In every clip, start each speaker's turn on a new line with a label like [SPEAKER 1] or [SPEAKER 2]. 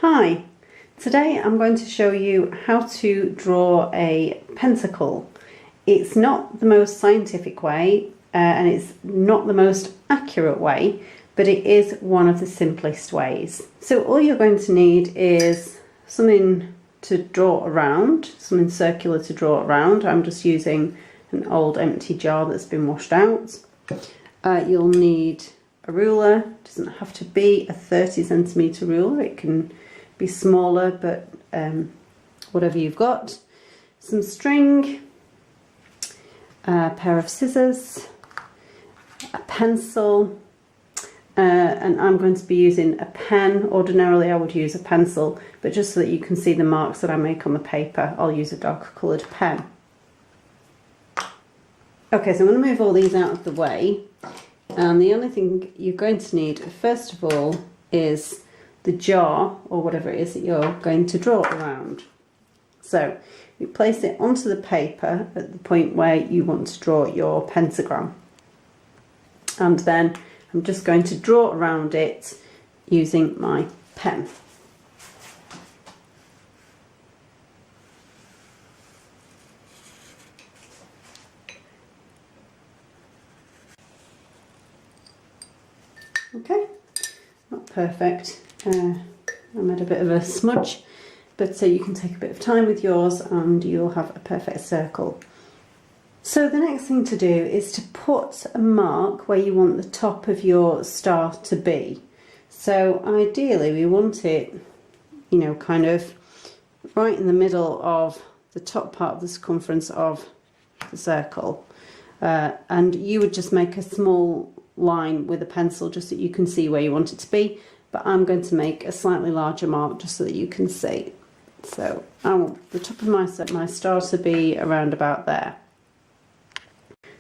[SPEAKER 1] Hi, today I'm going to show you how to draw a pentacle. It's not the most scientific way and it's not the most accurate way, but it is one of the simplest ways. So all you're going to need is something to draw around, something circular to draw around. I'm just using an old empty jar that's been washed out. You'll need a ruler. It doesn't have to be a 30cm ruler, it can be smaller, but whatever you've got. Some string, a pair of scissors, a pencil, and I'm going to be using a pen. Ordinarily I would use a pencil, but just so that you can see the marks that I make on the paper, I'll use a darker coloured pen. Okay, so I'm going to move all these out of the way, and the only thing you're going to need first of all is the jar or whatever it is that you're going to draw around. So you place it onto the paper at the point where you want to draw your pentagram, and then I'm just going to draw around it using my pen. Okay, not perfect. I made a bit of a smudge, but you can take a bit of time with yours and you'll have a perfect circle. So the next thing to do is to put a mark where you want the top of your star to be. So ideally we want it, you know, kind of right in the middle of the top part of the circumference of the circle. And you would just make a small line with a pencil just so you can see where you want it to be, but I'm going to make a slightly larger mark just so that you can see. So I want the top of my star to be around about there.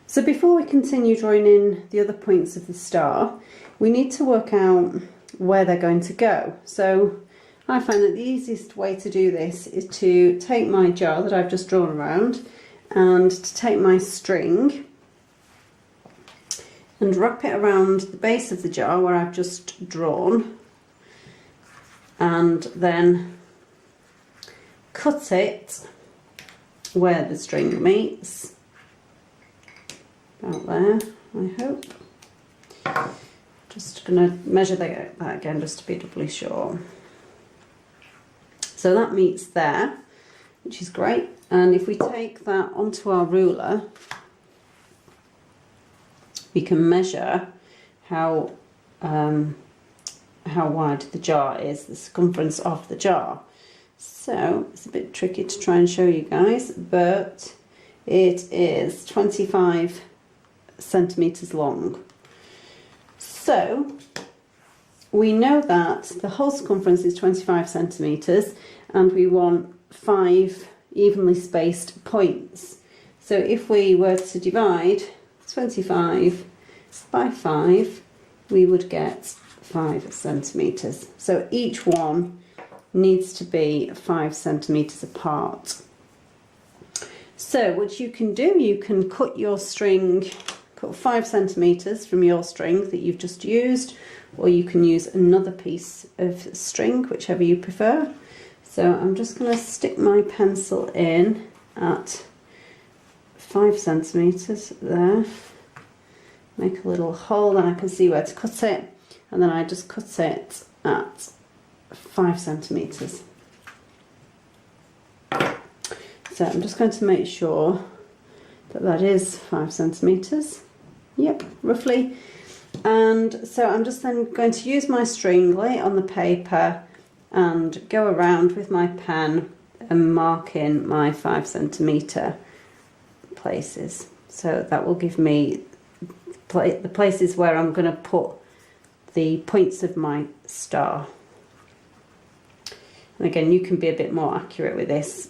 [SPEAKER 1] So before we continue drawing in the other points of the star, we need to work out where they're going to go. So I find that the easiest way to do this is to take my jar that I've just drawn around and to take my string and wrap it around the base of the jar where I've just drawn, and then cut it where the string meets, about there, I hope. Just going to measure that again just to be doubly sure. So that meets there, which is great, and if we take that onto our ruler, we can measure how wide the jar is, the circumference of the jar. So it's a bit tricky to try and show you guys, but it is 25 centimeters long. So we know that the whole circumference is 25 centimeters and we want 5 evenly spaced points. So if we were to divide 25 by 5, we would get 5 centimeters. So each one needs to be 5 centimeters apart. So what you can do, you can cut your string, cut 5 centimeters from your string that you've just used, or you can use another piece of string, whichever you prefer. So I'm just going to stick my pencil in at 5 centimeters there, make a little hole, then I can see where to cut it, and then I just cut it at 5 centimeters. So I'm just going to make sure that that is 5 centimeters. Yep, roughly. And so I'm just then going to use my string, lay it on the paper, and go around with my pen and mark in my 5 centimeter places. So that will give me the places where I'm going to put the points of my star. And again, you can be a bit more accurate with this,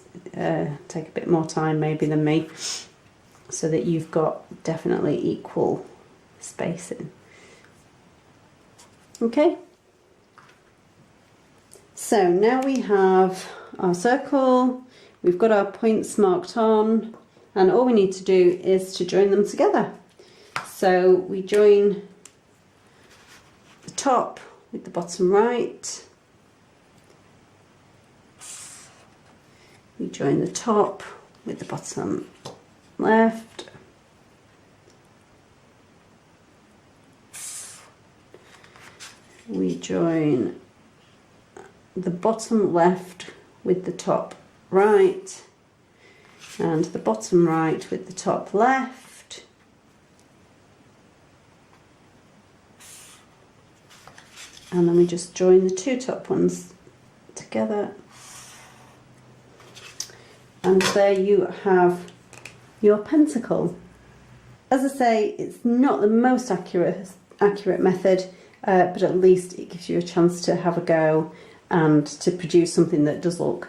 [SPEAKER 1] take a bit more time maybe than me, so that you've got definitely equal spacing. Okay, so now we have our circle, we've got our points marked on, and all we need to do is to join them together. So we join the top with the bottom right, We join the top with the bottom left. We join the bottom left with the top right, and the bottom right with the top left. And then we just join the two top ones together. And there you have your pentacle. As I say, it's not the most accurate method, but at least it gives you a chance to have a go and to produce something that does look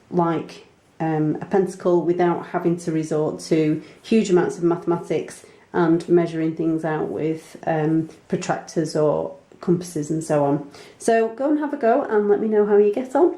[SPEAKER 1] like a pentacle without having to resort to huge amounts of mathematics and measuring things out with protractors or compasses and so on. So go and have a go and let me know how you get on.